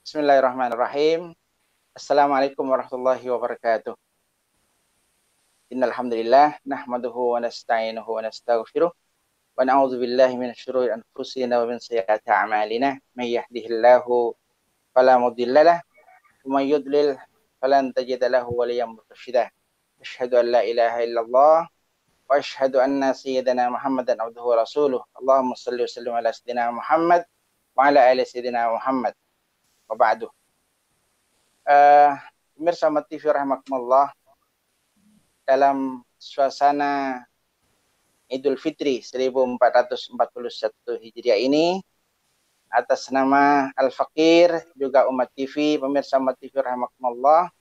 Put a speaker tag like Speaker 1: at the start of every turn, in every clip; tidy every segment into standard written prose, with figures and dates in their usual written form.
Speaker 1: Bismillahirrahmanirrahim. Assalamualaikum warahmatullahi wabarakatuh. Innal hamdalillah nahmaduhu wa nasta'inuhu wa nastaghfiruh wa na'udzu billahi minasy syururi anfusina wa min sayyiati a'malina. May yahdihillahu fala mudhillalah wa may yudlil falan tajida lahu waliyyan mursyida. Asyhadu an la ilaha illallah wa asyhadu anna sayyidana Muhammadan abduhu wa rasuluh. Allahumma shalli wa sallim ala sayyidina Muhammad wa ala ali sayyidina Muhammad. Wa ba'du. Pemirsa Ahmad TV rahmatullah, dalam suasana Idul Fitri 1441 Hijriah ini, atas nama Al-Fakir juga Umat TV, pemirsa Ahmad TV rahmatullah,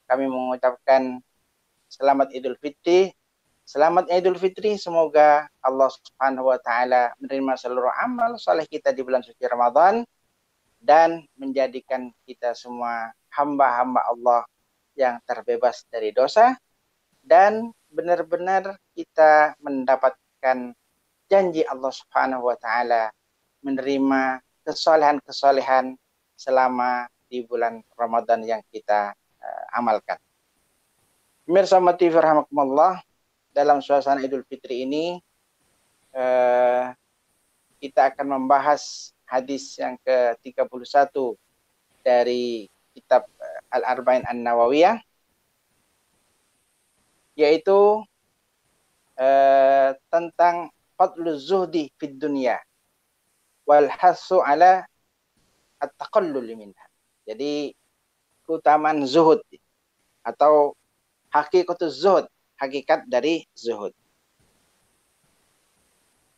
Speaker 1: kami mengucapkan selamat Idul Fitri. Selamat Idul Fitri, semoga Allah Subhanahu wa taala menerima seluruh amal saleh kita di bulan suci Ramadan dan menjadikan kita semua hamba-hamba Allah yang terbebas dari dosa dan benar-benar kita mendapatkan janji Allah Subhanahu wa taala menerima kesolehan-kesolehan selama di bulan Ramadan yang kita amalkan. Pemirsa Ahmad TV rahmatullah, dalam suasana Idul Fitri ini kita akan membahas hadis yang ke-31 dari kitab Al-Arba'in An-Nawawiyah, yaitu tentang fadluz zuhdi fid dunya wal hasu ala at-taqallul minha. Jadi keutamaan zuhud atau hakikatuz zuhud, hakikat dari zuhud.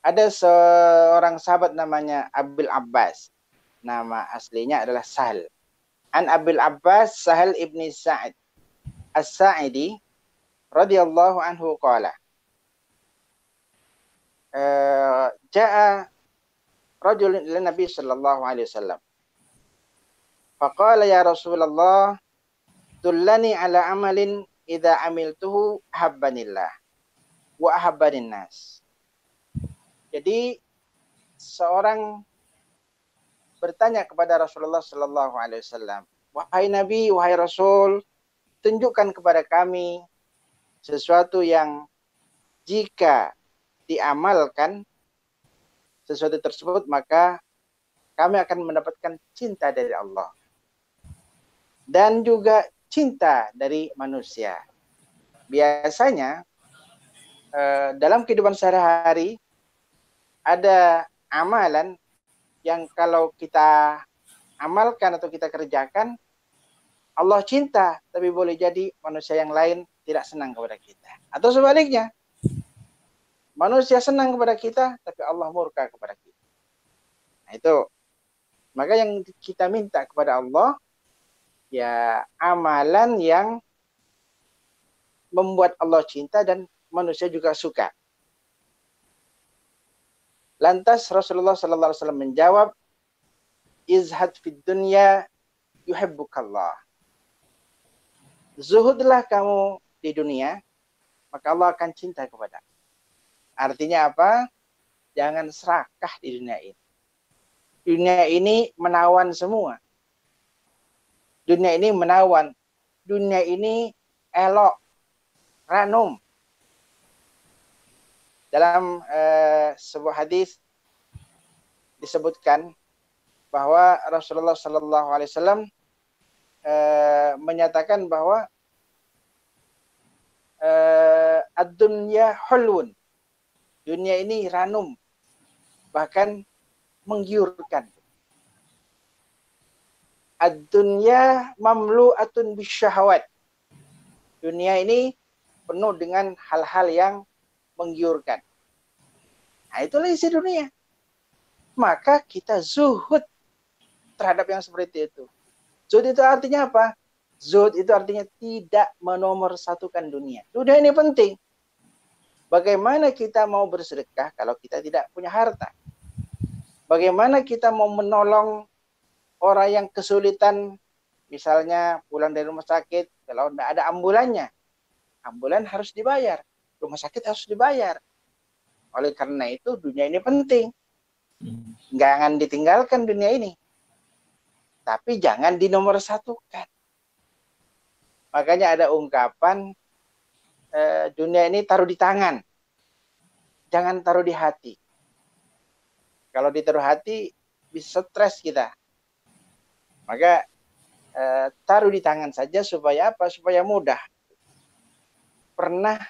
Speaker 1: Ada seorang sahabat namanya Abil Abbas. Nama aslinya adalah Sahal. An Abil Abbas Sahal ibni Sa'id As-Sa'idi radhiyallahu anhu qala jaa rajulun ila Nabi sallallahu alaihi wasallam faqala ya Rasulullah dullani ala amalin idza amiltuhu habbanillah wa ahabbanin nas. Jadi seorang bertanya kepada Rasulullah sallallahu alaihi wasallam, "Wahai Nabi, wahai Rasul, tunjukkan kepada kami sesuatu yang jika diamalkan sesuatu tersebut maka kami akan mendapatkan cinta dari Allah dan juga cinta dari manusia." Biasanya dalam kehidupan sehari-hari ada amalan yang kalau kita amalkan atau kita kerjakan Allah cinta, tapi boleh jadi manusia yang lain tidak senang kepada kita. Atau sebaliknya, manusia senang kepada kita, tapi Allah murka kepada kita. Nah itu, maka yang kita minta kepada Allah, ya amalan yang membuat Allah cinta dan manusia juga suka. Lantas Rasulullah sallallahu alaihi wasallam menjawab, izhad fid dunya yuhibbukallah. Zuhudlah kamu di dunia, maka Allah akan cinta kepada. Artinya apa? Jangan serakah di dunia ini. Dunia ini menawan semua. Dunia ini menawan. Dunia ini elok, ranum. Dalam sebuah hadis disebutkan bahwa Rasulullah sallallahu alaihi wasallam menyatakan bahwa ad-dunya hulwun. Dunia ini ranum, bahkan menggiurkan. Ad-dunya mamlu'atun bisyahawat. Dunia ini penuh dengan hal-hal yang menggiurkan. Nah, itulah isi dunia. Maka kita zuhud terhadap yang seperti itu. Zuhud itu artinya apa? Zuhud itu artinya tidak menomorsatukan dunia. Dunia ini penting. Bagaimana kita mau bersedekah kalau kita tidak punya harta? Bagaimana kita mau menolong orang yang kesulitan, misalnya pulang dari rumah sakit, kalau tidak ada ambulannya, ambulan harus dibayar. Rumah sakit harus dibayar. Oleh karena itu dunia ini penting. Jangan ditinggalkan dunia ini. tapi jangan dinomorsatukan. Makanya ada ungkapan dunia ini taruh di tangan, jangan taruh di hati. Kalau ditaruh hati bisa stres kita. Maka taruh di tangan saja supaya apa? Supaya mudah. Pernah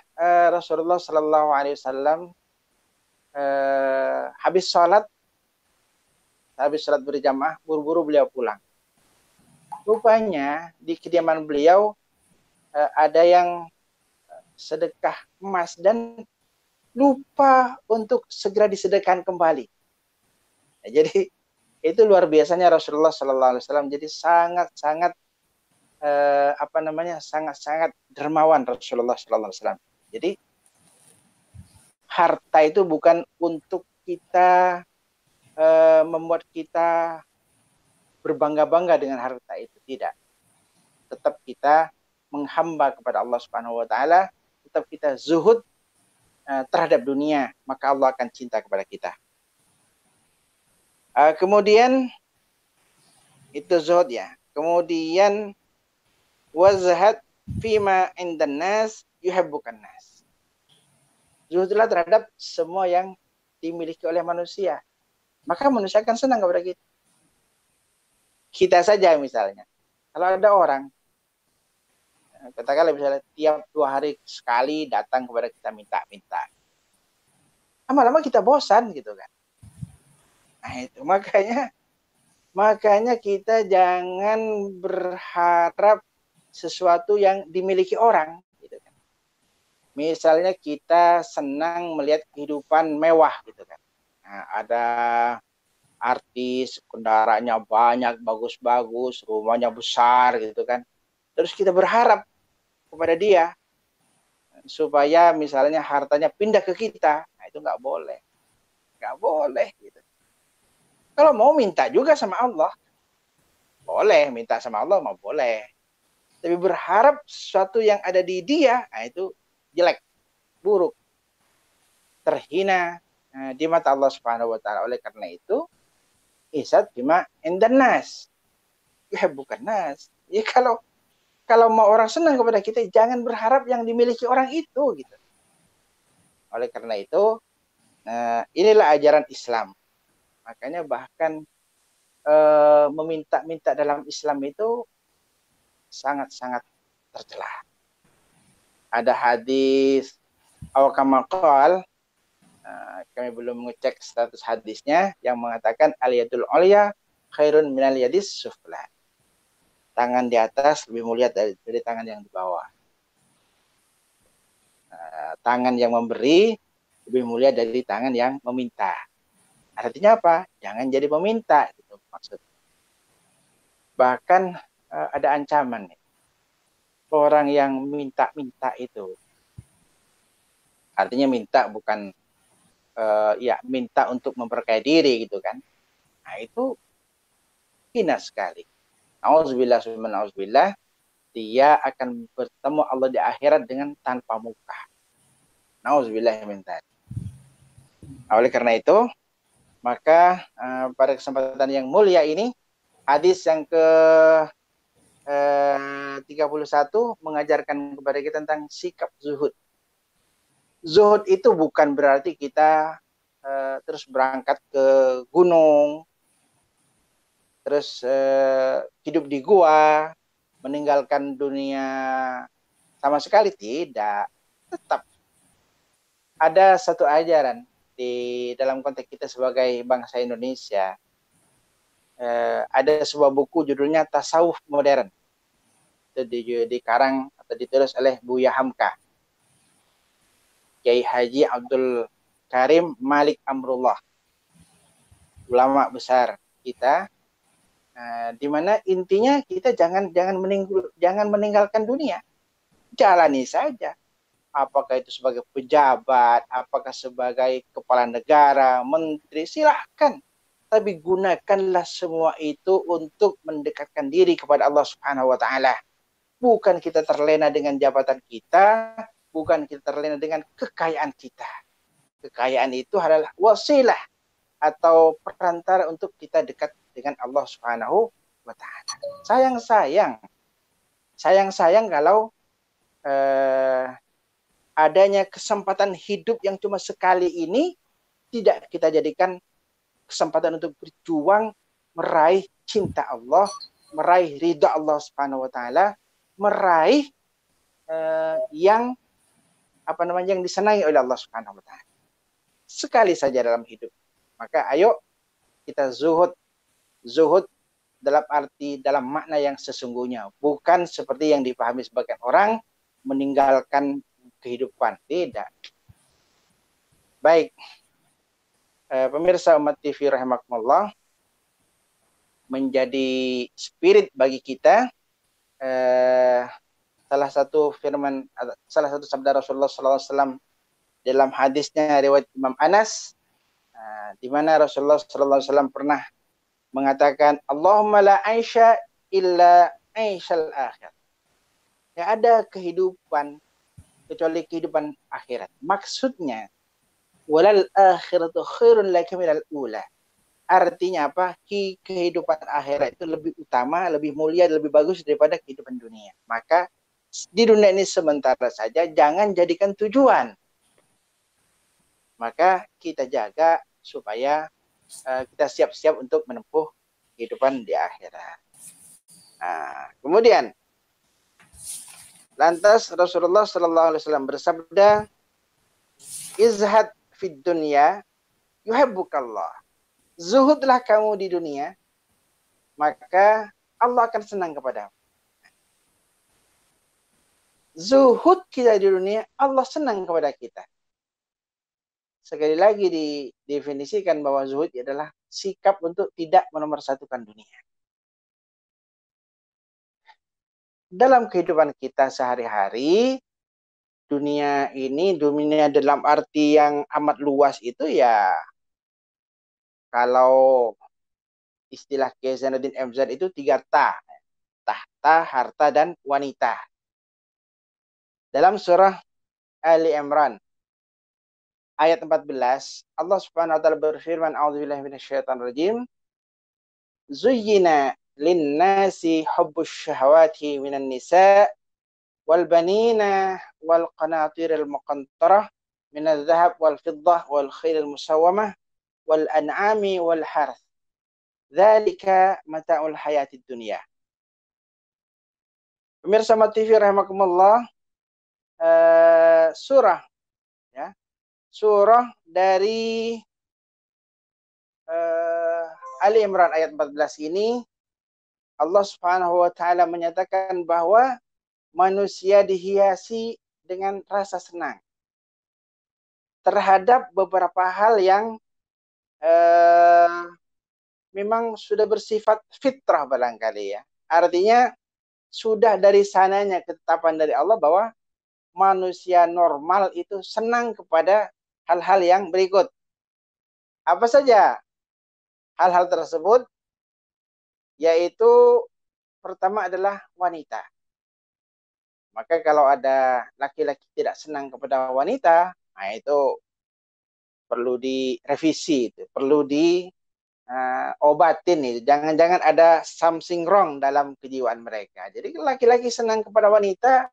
Speaker 1: Rasulullah Shallallahu Alaihi Wasallam habis sholat berjamaah, buru-buru beliau pulang. Rupanya di kediaman beliau ada yang sedekah emas dan lupa untuk segera disedekahkan kembali. Nah, jadi itu luar biasanya Rasulullah Sallallahu Alaihi Wasallam. Jadi sangat-sangat sangat-sangat dermawan Rasulullah Sallallahu Alaihi Wasallam. Jadi harta itu bukan untuk kita membuat kita berbangga-bangga dengan harta itu, tidak. Tetap kita menghamba kepada Allah Subhanahu wa taala, tetap kita zuhud terhadap dunia, maka Allah akan cinta kepada kita. Kemudian itu zuhud ya. Kemudian wazhad fima indan nas yuhibbukan nas. Zuhudlah terhadap semua yang dimiliki oleh manusia. Maka manusia akan senang kepada kita. Kita saja misalnya. Kalau ada orang, katakanlah misalnya tiap 2 hari sekali datang kepada kita minta-minta. Lama-lama kita bosan gitu kan. Nah itu makanya kita jangan berharap sesuatu yang dimiliki orang. Gitu kan. Misalnya kita senang melihat kehidupan mewah gitu kan. Nah, ada artis, kendaraannya banyak, bagus-bagus, rumahnya besar gitu kan. Terus kita berharap kepada dia supaya misalnya hartanya pindah ke kita. Nah, itu nggak boleh. Nggak boleh gitu. Kalau mau minta juga sama Allah, boleh. Minta sama Allah mau boleh. Tapi berharap sesuatu yang ada di dia, nah itu jelek, buruk, terhina di mata Allah Subhanahu wa taala. Oleh karena itu, isad bima indan nas. Ya bukan nas. Ya kalau mau orang senang kepada kita, jangan berharap yang dimiliki orang itu gitu. Oleh karena itu, inilah ajaran Islam. Makanya bahkan meminta-minta dalam Islam itu sangat-sangat tercela. Ada hadis awkamakal, kami belum mengecek status hadisnya, yang mengatakan al-yadul ulya khairun minal yadis sufla. Tangan di atas lebih mulia dari tangan yang di bawah. Tangan yang memberi lebih mulia dari tangan yang meminta. Artinya apa? Jangan jadi peminta, gitu maksudnya. Bahkan ada ancaman nih. Orang yang minta-minta itu, artinya minta bukan minta untuk memperkaya diri gitu kan. Nah itu hina sekali. Auzubillah, dia akan bertemu Allah di akhirat dengan tanpa muka. Nauzubillah min dzalik. Oleh karena itu, maka pada kesempatan yang mulia ini, hadis yang ke 31 mengajarkan kepada kita tentang sikap zuhud. Zuhud itu bukan berarti kita terus berangkat ke gunung, terus hidup di gua, meninggalkan dunia sama sekali, tidak. Tetap ada satu ajaran di dalam konteks kita sebagai bangsa Indonesia. Ada sebuah buku judulnya Tasawuf Modern. Itu dikarang atau ditulis oleh Buya Hamka, Kiai Haji Abdul Karim Malik Amrullah, ulama besar kita, di mana intinya kita jangan meninggalkan dunia, jalani saja. Apakah itu sebagai pejabat, apakah sebagai kepala negara, menteri, silahkan. Tapi gunakanlah semua itu untuk mendekatkan diri kepada Allah Subhanahu wa taala. Bukan kita terlena dengan jabatan kita, bukan kita terlena dengan kekayaan kita. Kekayaan itu adalah wasilah atau perantara untuk kita dekat dengan Allah Subhanahu wa ta'ala. Sayang kalau adanya kesempatan hidup yang cuma sekali ini tidak kita jadikan kesempatan untuk berjuang meraih cinta Allah, meraih ridha Allah Subhanahu wa taala, meraih yang yang disenangi oleh Allah Subhanahu wa taala. Sekali saja dalam hidup. Maka ayo kita zuhud dalam makna yang sesungguhnya, bukan seperti yang dipahami sebagian orang meninggalkan kehidupan. Tidak. Baik. Pemirsa umat TV rahimakumullah, menjadi spirit bagi kita salah satu sabda Rasulullah SAW dalam hadisnya riwayat Imam Anas, di mana Rasulullah SAW pernah mengatakan, Allahumma la aisha illa aishal akhir. Ya, ada kehidupan kecuali kehidupan akhirat. Maksudnya, walal akhiratu khairun laka minal ula. Artinya apa? Kehidupan akhirat itu lebih utama, lebih mulia, lebih bagus daripada kehidupan dunia. Maka di dunia ini sementara saja, jangan jadikan tujuan. Maka kita jaga supaya kita siap-siap untuk menempuh kehidupan di akhirat. Kemudian, lantas Rasulullah SAW bersabda, izhad fid dunya yuhibbukallah. Zuhudlah kamu di dunia, maka Allah akan senang kepadamu. Zuhud kita di dunia, Allah senang kepada kita. Sekali lagi didefinisikan bahwa zuhud adalah sikap untuk tidak menomorsatukan dunia. Dalam kehidupan kita sehari-hari, dunia dalam arti yang amat luas itu ya, kalau istilah Kiai Zainuddin MZ itu 3 ta. Tahta, harta, dan wanita. Dalam surah Ali Imran ayat 14, Allah Subhanahu wa taala berfirman, a'udzubillahi minasyaitonirrajim, zuyyina lin-nasi hubbus syahawati minan nisa' wal banina wal qanatiril muqantarah minadh dhahab wal fiddah wal khailil musawwamah wal an'ami wal harth. Dzalika mata'ul hayatid dunya. Pemirsa TV rahimakumullah, surah dari Ali Imran ayat 14 ini, Allah Subhanahu wa taala menyatakan bahwa manusia dihiasi dengan rasa senang terhadap beberapa hal yang memang sudah bersifat fitrah barangkali ya. Artinya sudah dari sananya ketetapan dari Allah bahwa manusia normal itu senang kepada hal-hal yang berikut. Apa saja hal-hal tersebut? Yaitu pertama adalah wanita. Maka kalau ada laki-laki tidak senang kepada wanita, itu perlu direvisi, perlu diobatin. Jangan-jangan ada something wrong dalam kejiwaan mereka. Jadi laki-laki senang kepada wanita,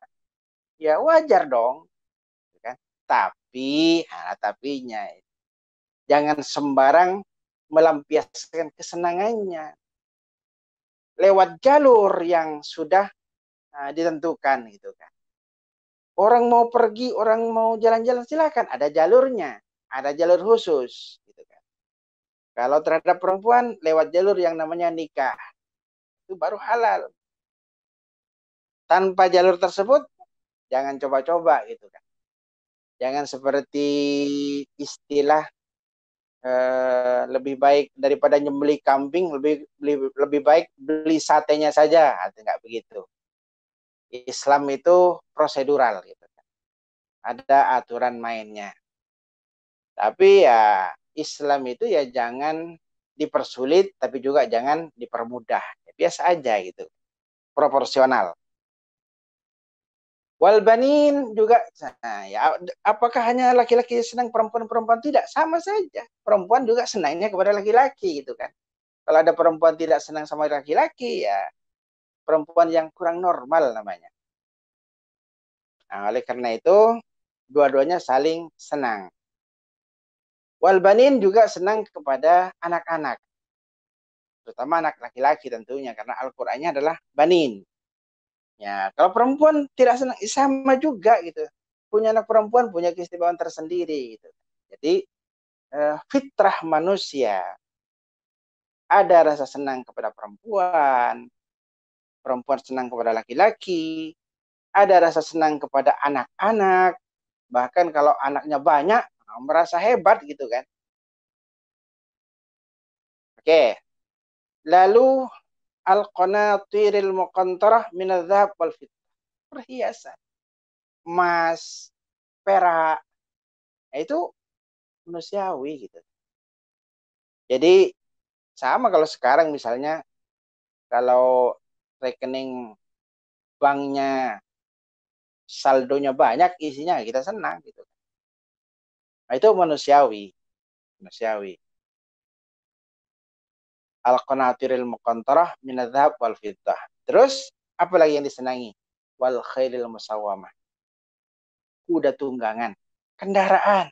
Speaker 1: ya wajar dong. Kan? Tapinya, jangan sembarang melampiaskan kesenangannya lewat jalur yang sudah ditentukan gitu kan. Orang mau pergi, orang mau jalan-jalan silakan, ada jalurnya, ada jalur khusus gitu kan. Kalau terhadap perempuan lewat jalur yang namanya nikah, itu baru halal. Tanpa jalur tersebut jangan coba-coba gitu kan. Jangan seperti istilah lebih baik daripada nyembelih kambing, lebih baik beli satenya saja, enggak begitu. Islam itu prosedural gitu kan. Ada aturan mainnya. Tapi ya Islam itu ya jangan dipersulit tapi juga jangan dipermudah. Ya, biasa aja gitu. Proporsional. Wal banin juga, ya apakah hanya laki-laki senang perempuan tidak? Sama saja. Perempuan juga senangnya kepada laki-laki gitu kan. Kalau ada perempuan tidak senang sama laki-laki, ya perempuan yang kurang normal namanya. Nah, oleh karena itu, dua-duanya saling senang. Wal banin juga senang kepada anak-anak, terutama anak laki-laki tentunya, karena Al-Qur'annya adalah banin. Ya, kalau perempuan tidak senang, sama juga gitu. Punya anak perempuan punya keistimewaan tersendiri gitu. Jadi fitrah manusia, ada rasa senang kepada perempuan, perempuan senang kepada laki-laki, ada rasa senang kepada anak-anak, bahkan kalau anaknya banyak merasa hebat gitu kan. Oke, lalu al-qanatiril muqantarah minadz-dzahab wal fiddah, perhiasan emas, perak, itu manusiawi gitu. Jadi sama kalau sekarang misalnya, kalau rekening banknya saldonya banyak, isinya kita senang gitu. Nah, itu manusiawi, manusiawi. Al-qanatiril muqantarah minadz-dzahab wal fiddah. Terus apa lagi yang disenangi? Wal khairil musawwamah, kuda tunggangan, kendaraan.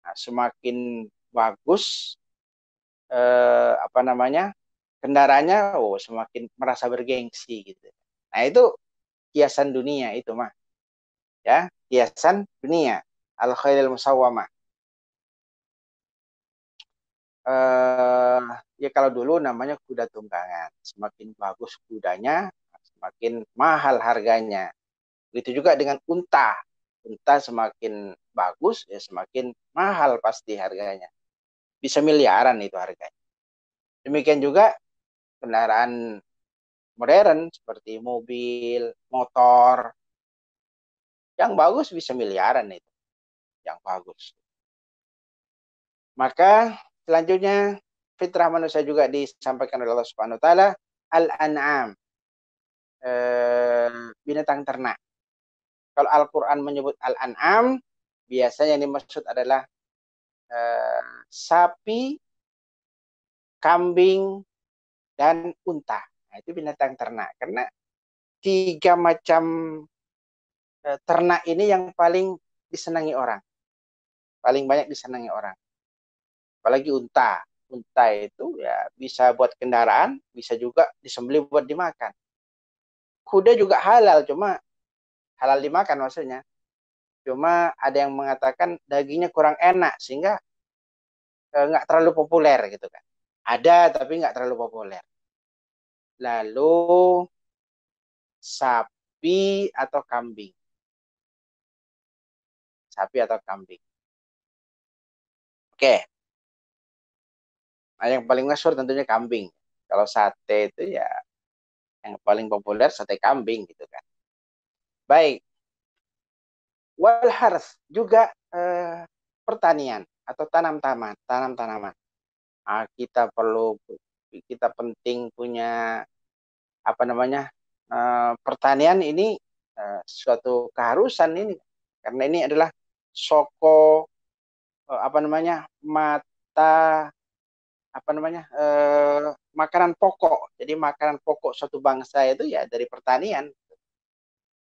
Speaker 1: Nah, semakin bagus apa namanya? Kendaraannya, oh semakin merasa bergengsi gitu. Nah, itu hiasan dunia itu mah. Ya, hiasan dunia. Al khairil musawwamah. Ya kalau dulu namanya kuda tunggangan. Semakin bagus kudanya, semakin mahal harganya. Begitu juga dengan unta. Unta semakin bagus, ya semakin mahal pasti harganya. Bisa miliaran itu harganya. Demikian juga kendaraan modern seperti mobil, motor. Yang bagus bisa miliaran itu. Yang bagus. Maka selanjutnya fitrah manusia juga disampaikan oleh Allah Subhanahu wa taala, al-an'am, binatang ternak. Kalau Al-Qur'an menyebut al-an'am, biasanya yang dimaksud adalah sapi, kambing, dan unta. Nah, itu binatang ternak. Karena tiga macam ternak ini yang paling disenangi orang. Paling banyak disenangi orang. Apalagi unta. Unta itu ya bisa buat kendaraan, bisa juga disembelih buat dimakan. Kuda juga halal, cuma halal dimakan maksudnya. Cuma ada yang mengatakan dagingnya kurang enak, sehingga nggak terlalu populer gitu kan. Ada tapi nggak terlalu populer. Lalu sapi atau kambing. Sapi atau kambing. Oke. Nah, yang paling masyhur tentunya kambing. Kalau sate itu ya yang paling populer sate kambing gitu kan. Baik. Wal harth juga pertanian atau tanam-tanaman. Nah, kita penting punya apa namanya? Pertanian ini suatu keharusan ini, karena ini adalah soko apa namanya? Mata apa namanya? Makanan pokok. Jadi makanan pokok suatu bangsa itu ya dari pertanian.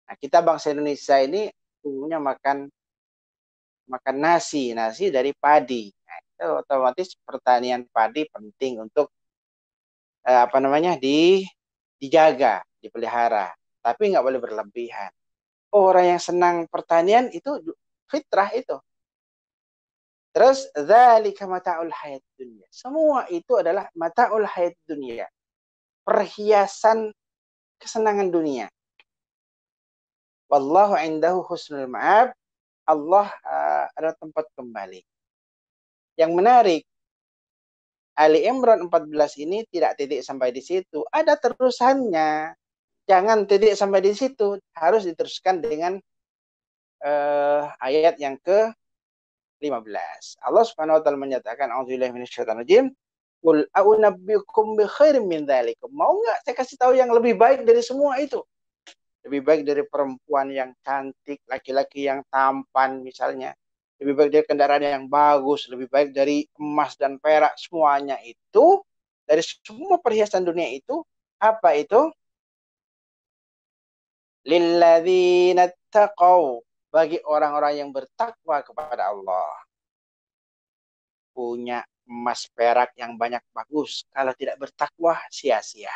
Speaker 1: Nah, kita bangsa Indonesia ini umumnya makan nasi dari padi. Nah, itu otomatis pertanian padi penting untuk apa namanya dijaga, dipelihara. Tapi nggak boleh berlebihan. Orang yang senang pertanian itu fitrah itu. Terus dzalika mata'ul hayat dunia. Semua itu adalah mata'ul hayat dunia. Perhiasan kesenangan dunia. Wallahu indahu husnul ma'ab. Allah adalah tempat kembali. Yang menarik, Ali Imran 14 ini tidak titik sampai di situ. Ada terusannya. Jangan titik sampai di situ. Harus diteruskan dengan ayat yang ke-15. Allah Subhanahu wa taala menyatakan, a'udzubillahi minasyaitonir rajim. Qul a'unabbiukum bi khairin min dzalikum. Mau enggak saya kasih tahu yang lebih baik dari semua itu? Lebih baik dari perempuan yang cantik, laki-laki yang tampan misalnya. Lebih baik dari kendaraan yang bagus, lebih baik dari emas dan perak, semuanya itu dari semua perhiasan dunia itu, apa itu? Lilladzina taqaw, bagi orang-orang yang bertakwa kepada Allah. Punya emas perak yang banyak bagus, kalau tidak bertakwa sia-sia.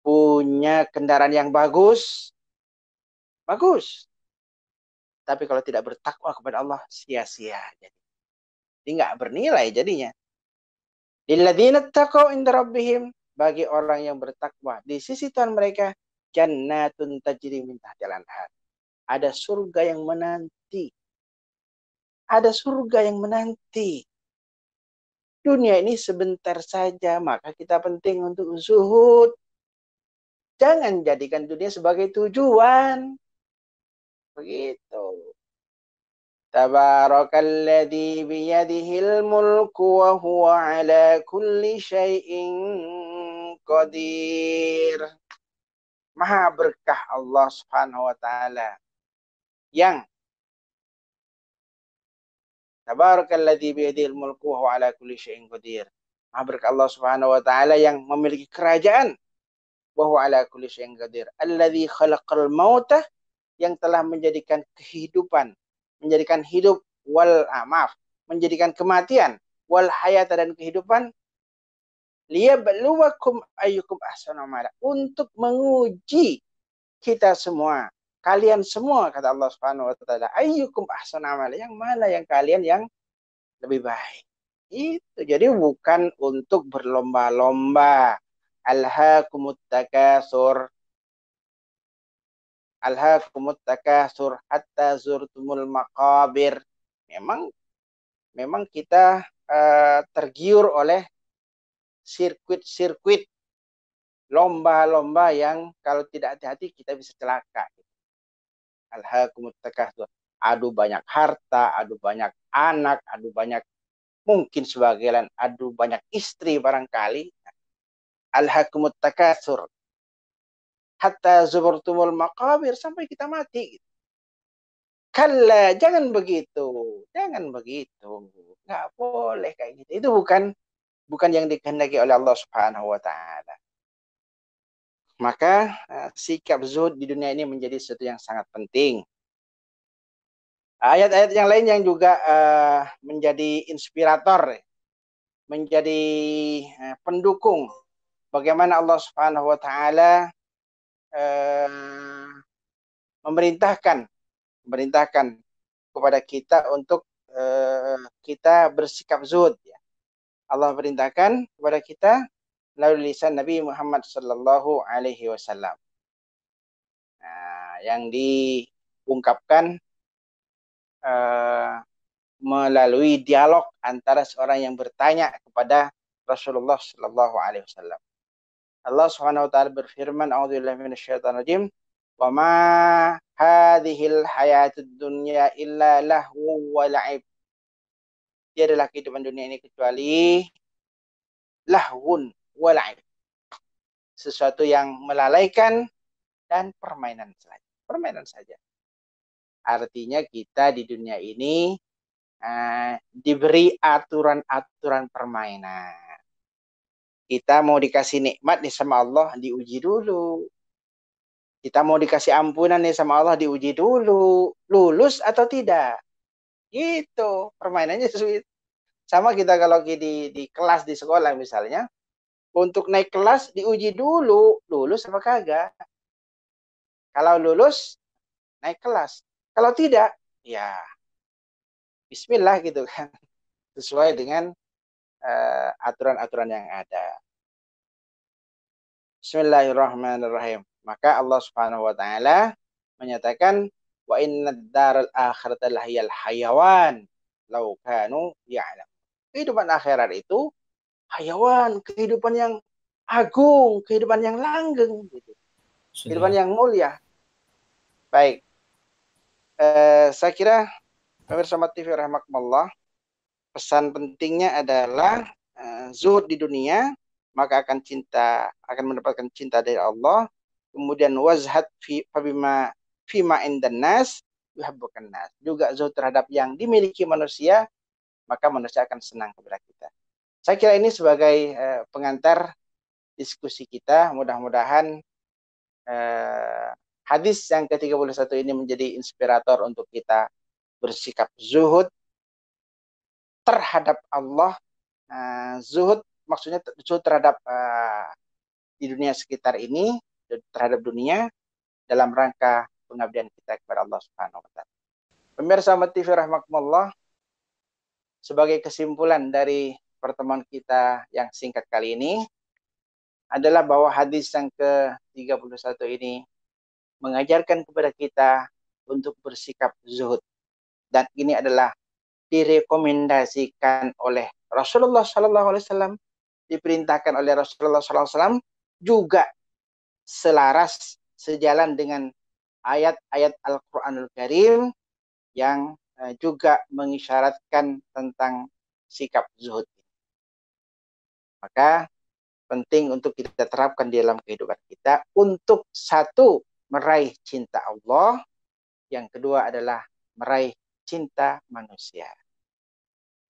Speaker 1: Punya kendaraan yang bagus, bagus. Tapi kalau tidak bertakwa kepada Allah, sia-sia. Jadi nggak bernilai jadinya. Lilladzina taqaw inda rabbihim, bagi orang yang bertakwa di sisi Tuhan mereka, jannatun tajri min tahtiha al-anhar. Ada surga yang menanti. Ada surga yang menanti. Dunia ini sebentar saja, maka kita penting untuk zuhud. Jangan jadikan dunia sebagai tujuan. Begitu. Tabarakalladzi biyadihil mulku wa huwa ala kulli syai'in qadir. Maha berkah Allah Subhanahu wa taala yang tabarakalladzi biyadihil mulku wa huwa ala kulli syai'in qadir. Maha berkah Allah Subhanahu wa taala yang memiliki kerajaan, wa huwa ala kulli syai'in qadir. Alladzi khalaqal mauta, yang telah menjadikan kehidupan, menjadikan hidup menjadikan kematian, wal hayata, dan kehidupan, liyabluwakum ayyukum ahsanu amala, untuk menguji kita semua, kalian semua, kata Allah Subhanahu wa taala, ayyukum ahsanu amala, yang mana yang kalian yang lebih baik. Itu jadi bukan untuk berlomba-lomba. Alhaakumut takatsur, alhaakumut takatsur hatta zurtumul maqabir. Memang kita tergiur oleh sirkuit-sirkuit, lomba-lomba yang kalau tidak hati-hati kita bisa celaka. Alhaakumut takatsur, adu banyak harta, adu banyak anak, adu banyak, mungkin sebagian adu banyak istri barangkali. Alhaakumut takatsur hatta zurtumul maqabir, sampai kita mati. Kalla, jangan begitu. Jangan begitu. Nggak boleh kayak gitu. Itu bukan yang dikehendaki oleh Allah Subhanahu wa taala. Maka sikap zuhud di dunia ini menjadi sesuatu yang sangat penting. Ayat-ayat yang lain yang juga menjadi inspirator, menjadi pendukung bagaimana Allah Subhanahu wa taala memerintahkan kepada kita untuk kita bersikap zuhud. Allah perintahkan kepada kita melalui lisan Nabi Muhammad sallallahu alaihi wasallam. Yang diungkapkan melalui dialog antara seorang yang bertanya kepada Rasulullah sallallahu alaihi wasallam. Allah Subhanahu wa taala berfirman, a'udzubillahi minasyaitonir rajim, wa ma hadhil hayatud dunya illa lahu wa la'ib. Dia adalah kehidupan dunia ini kecuali lahwun wa la'ib, sesuatu yang melalaikan dan permainan saja. Artinya kita di dunia ini diberi aturan-aturan permainan. Kita mau dikasih nikmat nih sama Allah, diuji dulu. Kita mau dikasih ampunan nih sama Allah, diuji dulu. Lulus atau tidak? Gitu. Permainannya sama kita kalau di kelas di sekolah misalnya. Untuk naik kelas diuji dulu. Lulus apa kagak? Kalau lulus, naik kelas. Kalau tidak, ya bismillah gitu kan. Sesuai dengan aturan-aturan yang ada. Bismillahirrahmanirrahim. Maka Allah Subhanahu wa taala menyatakan, wa innad daral akhirata lahiyal hayawan law kanu ya'lam. Kehidupan akhirat itu hayawan, kehidupan yang agung, kehidupan yang langgeng gitu. Kehidupan yang mulia. Baik. Saya kira pemirsa TV rahimakumullah, pesan pentingnya adalah zuhud di dunia, maka akan mendapatkan cinta dari Allah. Kemudian wazhad fima indan nas yuhibbukan nas. Juga zuhud terhadap yang dimiliki manusia, maka manusia akan senang kepada kita. Saya kira ini sebagai pengantar diskusi kita. Mudah-mudahan hadis yang ke-31 ini menjadi inspirator untuk kita bersikap zuhud terhadap Allah. Zuhud maksudnya zuhud terhadap di dunia sekitar ini, terhadap dunia, dalam rangka pengabdian kita kepada Allah Subhanahu wa taala. Pemirsa Ahmad TV rahimakumullah, sebagai kesimpulan dari pertemuan kita yang singkat kali ini adalah bahwa hadis yang ke-31 ini mengajarkan kepada kita untuk bersikap zuhud, dan ini adalah direkomendasikan oleh Rasulullah SAW, diperintahkan oleh Rasulullah SAW, juga selaras sejalan dengan ayat-ayat Al-Quranul Karim yang juga mengisyaratkan tentang sikap zuhud. Maka penting untuk kita terapkan di dalam kehidupan kita untuk satu, meraih cinta Allah, yang kedua adalah meraih cinta manusia.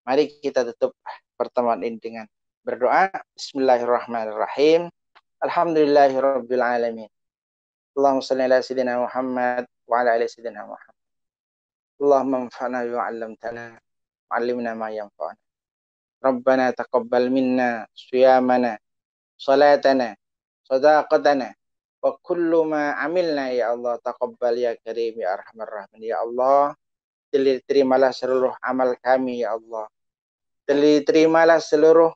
Speaker 1: Mari kita tutup pertemuan ini dengan berdoa. Bismillahirrahmanirrahim. Alhamdulillahirabbil alamin. Allahumma shalli ala sayyidina Muhammad wa ala ali sayyidina Muhammad. Allahumma anfa'na bima 'allamtana wa 'allimna ma yanfa'una. Rabbana taqabbal minna shiyamana, salatana, sadaqatana, wa kullu ma amilna ya Allah. Taqabbal ya karim ya arhamar rahimin. Ya Allah, terimalah seluruh amal kami ya Allah. Terimalah seluruh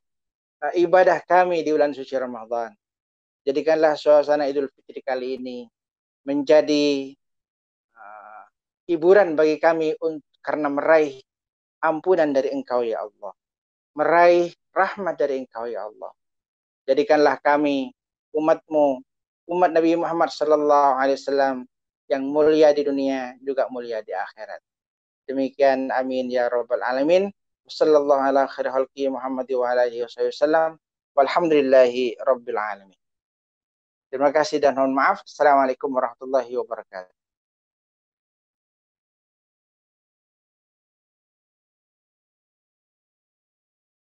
Speaker 1: ibadah kami di bulan suci Ramadan. Jadikanlah suasana Idul Fitri kali ini menjadi hiburan bagi kami karena meraih ampunan dari Engkau ya Allah, meraih rahmat dari Engkau ya Allah. Jadikanlah kami umat-Mu, umat Nabi Muhammad SAW, yang mulia di dunia juga mulia di akhirat. Demikian, amin ya rabbal alamin. Wassallallahu ala khairi khalqi Muhammad wa ala alihi wasallam. Walhamdulillahi rabbil alamin. Terima kasih dan mohon maaf. Assalamualaikum warahmatullahi wabarakatuh.